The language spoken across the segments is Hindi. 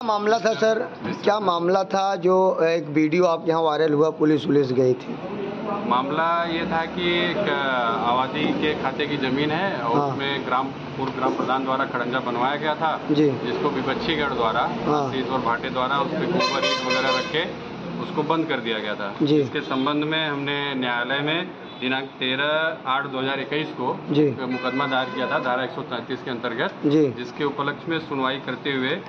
मामला था सर, क्या मामला था जो एक वीडियो आपके यहाँ वायरल हुआ, पुलिस गई थी? मामला ये था कि एक आबादी के खाते की ज़मीन है और उसमें पूर्व ग्राम प्रधान द्वारा खड़ंजा बनवाया गया था जी, जिसको विपक्षीगढ़ द्वारा आशीष और भाटे द्वारा उस पर गोबर ईंट वगैरह रख के उसको बंद कर दिया गया था जी। इसके संबंध में हमने न्यायालय में दिनांक 13/8/2021 को मुकदमा दायर किया था धारा 133 के अंतर्गत, जिसके उपलक्ष्य में सुनवाई करते हुए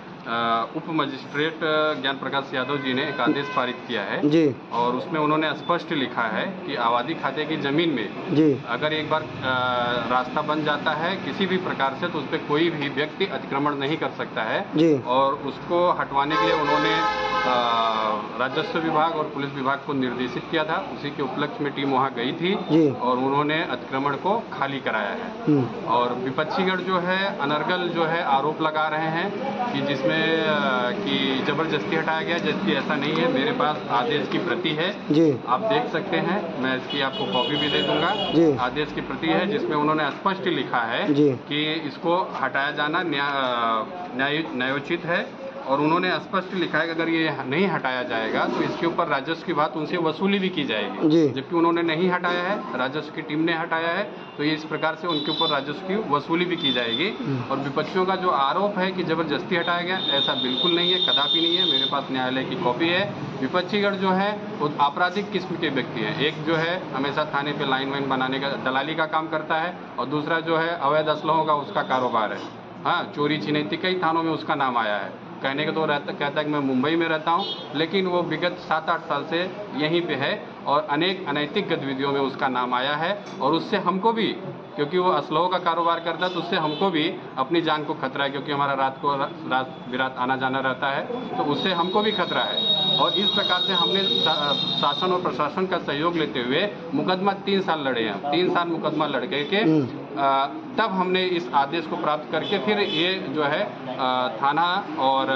उप मजिस्ट्रेट ज्ञान प्रकाश यादव जी ने एक आदेश पारित किया है जी। और उसमें उन्होंने स्पष्ट लिखा है कि आबादी खाते की जमीन में जी। अगर एक बार रास्ता बन जाता है किसी भी प्रकार से तो उस पर कोई भी व्यक्ति अतिक्रमण नहीं कर सकता है जी। और उसको हटवाने के लिए उन्होंने राजस्व विभाग और पुलिस विभाग को निर्देशित किया था। उसी के उपलक्ष्य में टीम वहां गई थी और उन्होंने अतिक्रमण को खाली कराया है। और विपक्षीगढ़ जो है अनर्गल जो है आरोप लगा रहे हैं कि जिसमें कि जबरदस्ती हटाया गया, जबकि ऐसा नहीं है। मेरे पास आदेश की प्रति है जी। आप देख सकते हैं, मैं इसकी आपको कॉपी भी दे दूंगा। आदेश की प्रति है जिसमें उन्होंने स्पष्ट लिखा है कि इसको हटाया जाना न्यायोचित है। और उन्होंने स्पष्ट लिखा है कि अगर ये नहीं हटाया जाएगा तो इसके ऊपर राजस्व की बात उनसे वसूली भी की जाएगी, जबकि उन्होंने नहीं हटाया है, राजस्व की टीम ने हटाया है, तो ये इस प्रकार से उनके ऊपर राजस्व की वसूली भी की जाएगी। और विपक्षियों का जो आरोप है कि जबरदस्ती हटाया गया, ऐसा बिल्कुल नहीं है, कदापि नहीं है। मेरे पास न्यायालय की कॉपी है। विपक्षीगढ़ जो है वो आपराधिक किस्म के व्यक्ति हैं। एक जो है हमेशा थाने पे लाइन वाइन बनाने का दलाली का काम करता है और दूसरा जो है अवैध असलहों का उसका कारोबार है। हाँ, चोरी छिनैती कई थानों में उसका नाम आया है। कहने के तो कहता है कि मैं मुंबई में रहता हूं, लेकिन वो विगत 7-8 साल से यहीं पे है और अनेक अनैतिक गतिविधियों में उसका नाम आया है। और उससे हमको भी, क्योंकि वो असलहों का कारोबार करता है, तो उससे हमको भी अपनी जान को खतरा है, क्योंकि हमारा रात बिरात आना जाना रहता है, तो उससे हमको भी खतरा है। और इस प्रकार से हमने शासन और प्रशासन का सहयोग लेते हुए मुकदमा 3 साल लड़े हैं। 3 साल मुकदमा लड़के के तब हमने इस आदेश को प्राप्त करके फिर ये जो है थाना और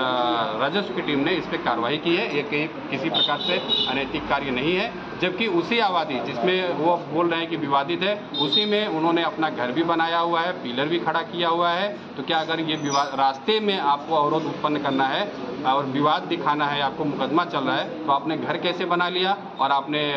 राजस्व की टीम ने इस पर कार्रवाई की है। ये किसी प्रकार से अनैतिक कार्य नहीं है, जबकि उसी आबादी जिसमें वो बोल रहे हैं कि विवादित है, उसी में उन्होंने अपना घर भी बनाया हुआ है, पिलर भी खड़ा किया हुआ है। तो क्या अगर ये रास्ते में आपको अवरोध उत्पन्न करना है और विवाद दिखाना है, आपको मुकदमा चल रहा है, तो आपने घर कैसे बना लिया और आपने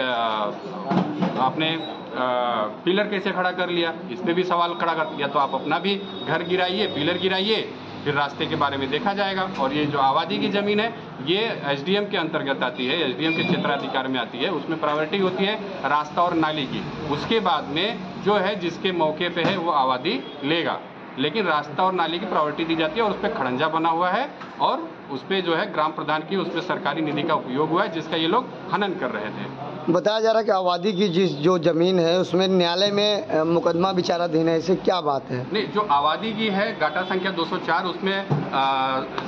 पिलर कैसे खड़ा कर लिया, इस पे भी सवाल खड़ा कर दिया। तो आप अपना भी घर गिराइए, पिलर गिराइए, फिर रास्ते के बारे में देखा जाएगा। और ये जो आबादी की जमीन है ये एसडीएम के अंतर्गत आती है, एसडीएम के क्षेत्राधिकार में आती है। उसमें प्रायोरिटी होती है रास्ता और नाली की, उसके बाद में जो है जिसके मौके पे है वो आबादी लेगा, लेकिन रास्ता और नाली की प्रायोरिटी दी जाती है। और उस पर खड़ंजा बना हुआ है और उस पर जो है ग्राम प्रधान की उस पर सरकारी निधि का उपयोग हुआ है, जिसका ये लोग हनन कर रहे थे। बताया जा रहा है कि आबादी की जो जमीन है उसमें न्यायालय में मुकदमा विचाराधीन है, इससे क्या बात है? नहीं, जो आबादी की है गाटा संख्या 204 उसमें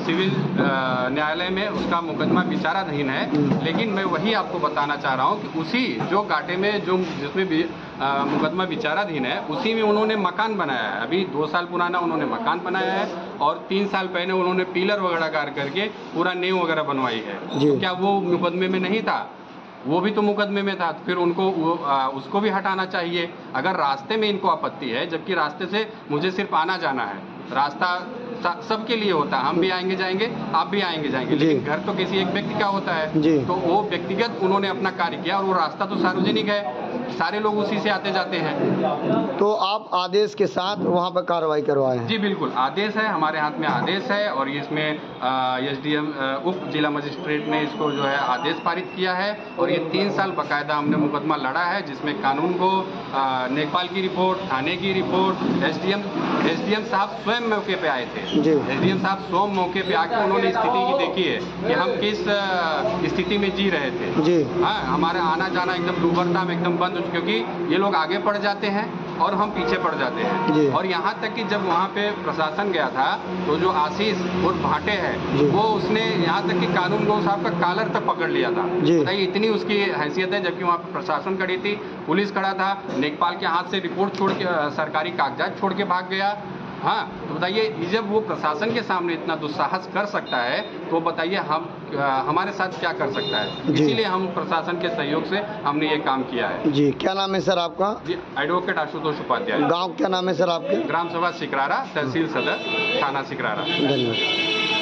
सिविल न्यायालय में उसका मुकदमा विचाराधीन है। लेकिन मैं वही आपको बताना चाह रहा हूँ कि उसी जो गाटे में जिसमें भी मुकदमा विचाराधीन है, उसी में उन्होंने मकान बनाया है। अभी 2 साल पुराना उन्होंने मकान बनाया है और 3 साल पहले उन्होंने पिलर वगैरह करके पूरा नींव वगैरह बनवाई है। तो क्या वो मुकदमे में नहीं था? वो भी तो मुकदमे में था। फिर उनको उसको भी हटाना चाहिए। अगर रास्ते में इनको आपत्ति है, जबकि रास्ते से मुझे सिर्फ आना जाना है, रास्ता सबके लिए होता है, हम भी आएंगे जाएंगे, आप भी आएंगे जाएंगे, लेकिन घर तो किसी एक व्यक्ति का होता है। तो वो व्यक्तिगत उन्होंने अपना कार्य किया और वो रास्ता तो सार्वजनिक है, सारे लोग उसी से आते जाते हैं। तो आप आदेश के साथ वहाँ पर कार्रवाई करवाए हैं? जी बिल्कुल, आदेश है, हमारे हाथ में आदेश है। और इसमें एसडीएम उप जिला मजिस्ट्रेट ने इसको जो है आदेश पारित किया है। और ये 3 साल बाकायदा हमने मुकदमा लड़ा है, जिसमें कानून को नेपाल की रिपोर्ट, थाने की रिपोर्ट, एसडीएम साहब स्वयं मौके पे आए थे। एसडीएम साहब स्वयं मौके पे आके उन्होंने स्थिति की देखी है कि हम किस स्थिति में जी रहे थे। हाँ, हमारा आना जाना एकदम डूबरता में एकदम बंद, क्योंकि ये लोग आगे बढ़ जाते हैं और हम पीछे पड़ जाते हैं। और यहाँ तक कि जब वहाँ पे प्रशासन गया था तो जो आशीष और भाटे है वो उसने यहाँ तक कि कानून गो साहब का कॉलर तक पकड़ लिया था। बताइए, इतनी उसकी हैसियत है, जबकि वहाँ पे प्रशासन खड़ी थी, पुलिस खड़ा था। नेपाल के हाथ से रिपोर्ट छोड़ के, सरकारी कागजात छोड़ के भाग गया। हाँ, तो बताइए, जब वो प्रशासन के सामने इतना दुस्साहस कर सकता है तो बताइए हम हमारे साथ क्या कर सकता है। इसीलिए हम प्रशासन के सहयोग से हमने ये काम किया है। जी, क्या नाम है सर आपका? जी, एडवोकेट आशुतोष उपाध्याय। गांव क्या नाम है सर आपके? ग्राम सभा सिकरारा, तहसील सदर, थाना सिकरारा। धन्यवाद।